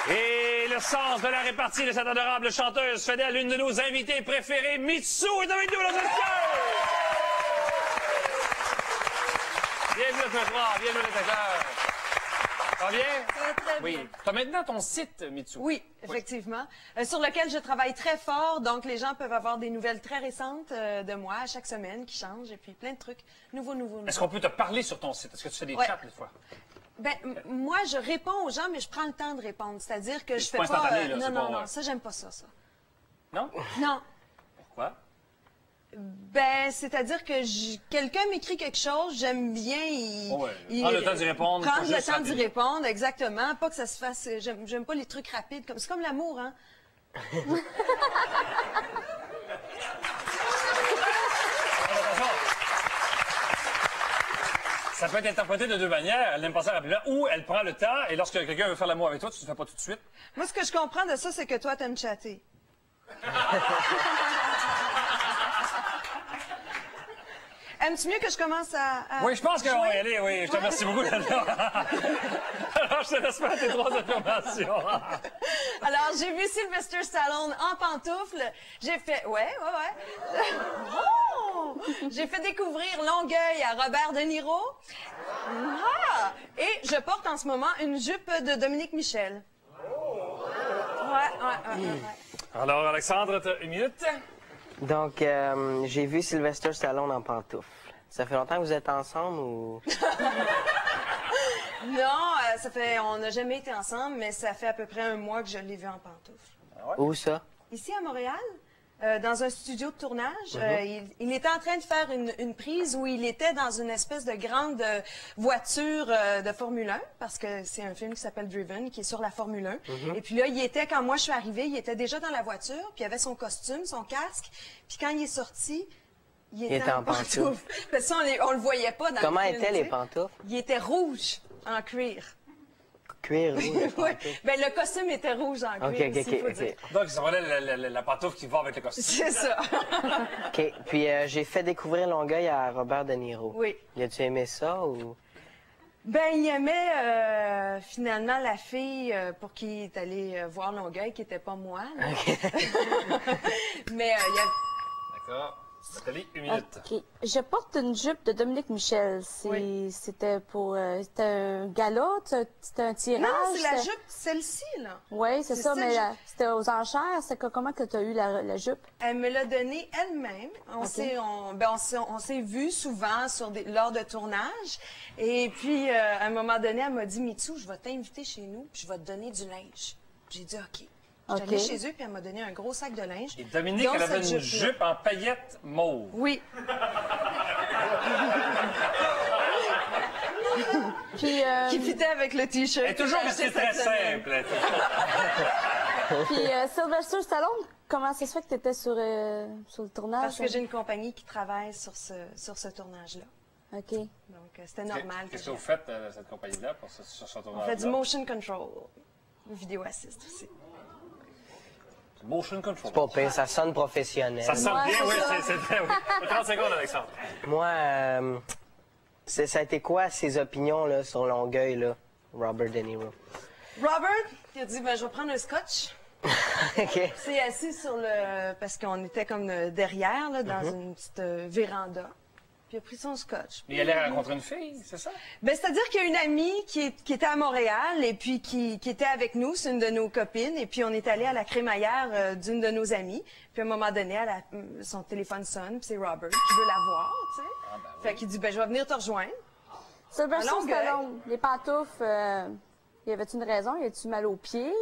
Et le sens de la répartie de cette adorable chanteuse fidèle, l'une de nos invitées préférées, Mitsou, est avec nous dans le Bienvenue à tous trois, bienvenue les acteurs. Ça va bien? Ça va très bien. Oui. Tu as maintenant ton site, Mitsou. Oui, effectivement. Sur lequel je travaille très fort, donc les gens peuvent avoir des nouvelles très récentes de moi à chaque semaine qui changent, et puis plein de trucs nouveaux. Est-ce qu'on peut te parler sur ton site? Est-ce que tu fais des chats des fois? Ben, moi, je réponds aux gens, mais je prends le temps de répondre. C'est-à-dire que je fais pas pas... instantané, là, c'est non, pas- non, ça, j'aime pas ça. Non? Non. Pourquoi? Ben, c'est-à dire que quelqu'un m'écrit quelque chose, j'aime bien Prendre le temps d'y répondre. prendre pas le juste temps d'y rapide. répondre, exactement. Pas que ça se fasse... J'aime pas les trucs rapides. C'est comme l'amour, hein? Ça peut être interprété de deux manières. Elle n'aime pas ça rapidement, ou elle prend le temps, et lorsque quelqu'un veut faire l'amour avec toi, tu ne le fais pas tout de suite. Moi, ce que je comprends de ça, c'est que toi, t'aimes chatter. Aimes-tu mieux que je commence à Oui, je pense qu'on va y jouer? aller, oui. Je te remercie beaucoup. Alors, je te laisse faire tes trois affirmations. Alors, j'ai vu Sylvester Stallone en pantoufles. J'ai fait... Ouais. Oh! J'ai fait découvrir Longueuil à Robert De Niro. Ah! Et je porte en ce moment une jupe de Dominique Michel. Ouais. Alors, Alexandre, t'as une minute? Donc, j'ai vu Sylvester Stallone en pantoufles. Ça fait longtemps que vous êtes ensemble ou... Non, on n'a jamais été ensemble, mais ça fait à peu près un mois que je l'ai vu en pantoufles. Où ça? Ici à Montréal, dans un studio de tournage, il était en train de faire une prise où il était dans une espèce de grande voiture de Formule 1, parce que c'est un film qui s'appelle Driven, qui est sur la Formule 1. Et puis là, quand moi je suis arrivée, il était déjà dans la voiture, puis il avait son costume, son casque, puis quand il est sorti, il était en pantoufles. Parce que ça, on le voyait pas dans Comment le film. étaient les pantoufles? Il était rouge en cuir. Cuir rouge. Oui, ben le costume était rouge en cuir aussi, faut dire. Donc, ça valait la pantoufle qui va avec le costume. C'est ça. OK. Puis, j'ai fait découvrir Longueuil à Robert De Niro. Oui. As-tu aimé ça ou... Ben, il aimait finalement la fille pour qui il est allé voir Longueuil, qui n'était pas moi. Là. Mais il y a... D'accord. Nathalie, une minute. OK. Je porte une jupe de Dominique Michel. C'était pour... c'était un gala? C'était un tirage? Non, c'est la jupe, celle-ci, là. Oui, c'est ça, mais c'était aux enchères. Comment que tu as eu la jupe? Elle me l'a donnée elle-même. On s'est vus souvent lors de tournage. Et puis, à un moment donné, elle m'a dit, Mitsou, je vais t'inviter chez nous, puis je vais te donner du linge. J'ai dit, OK. Je suis allée chez eux, puis elle m'a donné un gros sac de linge. Et Dominique, elle avait une jupe en paillettes mauve. Oui. Puis, Qui fitait avec le T-shirt. Elle est toujours restée très simple. puis Sylvester Stallone, comment ça se fait que tu étais sur le tournage? Parce que j'ai une compagnie qui travaille sur ce tournage-là. OK. Donc, c'était normal. Qu'est-ce que vous faites, cette compagnie-là, sur ce tournage? On fait du motion control. Vidéo assist aussi. Motion control. C'est pas pire, ça sonne professionnel. Ça sonne bien, oui, ça. c'est vrai, oui. 30 secondes, Alexandre. Moi, ça a été quoi ses opinions là, sur Longueuil, là, Robert De Niro? Robert, il a dit, ben, je vais prendre un scotch. OK. C'est assis sur le... Parce qu'on était comme derrière, là, dans une petite véranda. Puis il a pris son scotch. Il allait rencontrer une fille, c'est ça? Ben, c'est-à-dire qu'il y a une amie qui était à Montréal et puis qui était avec nous, c'est une de nos copines, et puis on est allé à la crémaillère d'une de nos amies. Puis à un moment donné, son téléphone sonne, puis c'est Robert qui veut la voir, tu sais. Ah, ben oui. Fait qu'il dit, ben, je vais venir te rejoindre. Sylvester À Longueuil. Stallone, les pantoufles, y avait-tu une raison? Y avait-tu mal aux pieds?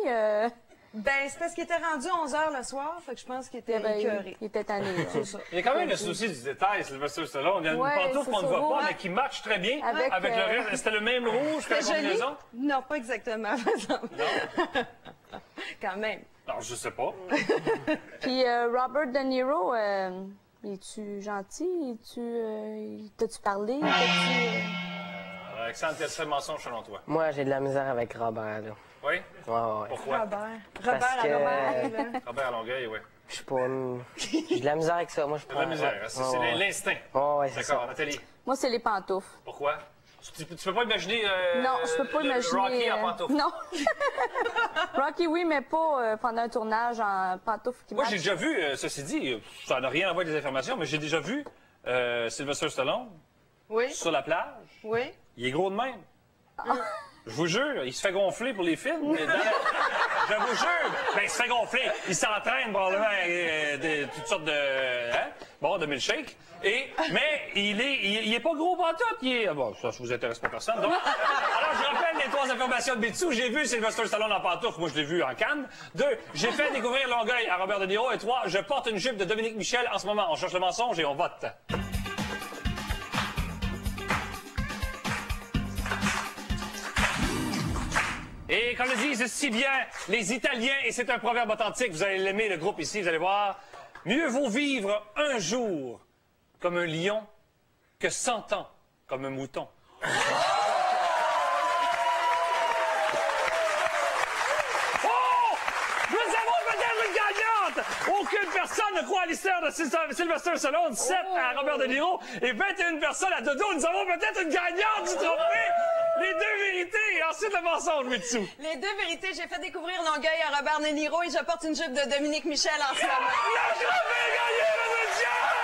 Ben, c'est parce qu'il était rendu 11h le soir, fait que je pense qu'il était écœuré. Il était tanné. C'est ça. Il y a quand même le souci du détail, Sylvester Stallone. Il y a une Ouais, pantoufle c'est qu'on ne ça, voit pas, ouais. mais qui match très bien Avec, avec le reste. C'était le même rouge que la C'était joli? combinaison? Non, pas exactement, par exemple. Quand même. Non, je sais pas. Puis Robert De Niro, es-tu gentil? T'as-tu parlé? Alexandre, quel serait le mensonge selon toi? Moi, j'ai de la misère avec Robert, là. Oui? Ouais. Pourquoi? Robert Parce à que- Robert, là. Robert à Longueuil, oui. Je suis pas... J'ai de la misère avec ça. Moi, je De prends... la misère, c'est Ouais. l'instinct. Ouais, c'est D'accord, ça. Nathalie. Moi, c'est les pantoufles. Pourquoi? Tu peux pas imaginer... Non, je peux pas imaginer... Rocky en pantoufle. Non. Rocky, oui, mais pas pendant un tournage en pantoufle qui Moi, marche. j'ai déjà vu, ceci dit, ça n'a rien à voir avec des informations, mais j'ai déjà vu Sylvester Stallone Oui, sur la plage. oui. Il est gros de même. Je vous jure, il se fait gonfler pour les films. Mais je vous jure, ben, il se fait gonfler. Il s'entraîne probablement toutes sortes de... Hein? Bon, de milkshake. Mais il est pas gros pantoute. Bon, ça vous intéresse pas personne. Donc, alors, je rappelle les 3 informations de Bitsou. J'ai vu Sylvester Stallone en pantoufle. Moi, je l'ai vu en Cannes. 2, j'ai fait découvrir Longueuil à Robert De Niro. Et 3, je porte une jupe de Dominique Michel en ce moment. On cherche le mensonge et on vote. Et comme le disent si bien les Italiens, et c'est un proverbe authentique, vous allez l'aimer, le groupe ici, vous allez voir, mieux vaut vivre un jour comme un lion que 100 ans comme un mouton. Oh! Nous avons peut-être une gagnante! Aucune personne ne croit à l'histoire de Sylvester Stallone, 7 à Robert De Niro et 21 personnes à Dodo. Nous avons peut-être une gagnante du trophée! Les 2 vérités et ensuite le mensonge, Mitsou. Les 2 vérités, j'ai fait découvrir Longueuil à Robert De Niro et je porte une jupe de Dominique Michel en ce moment. Le trophée gagné, le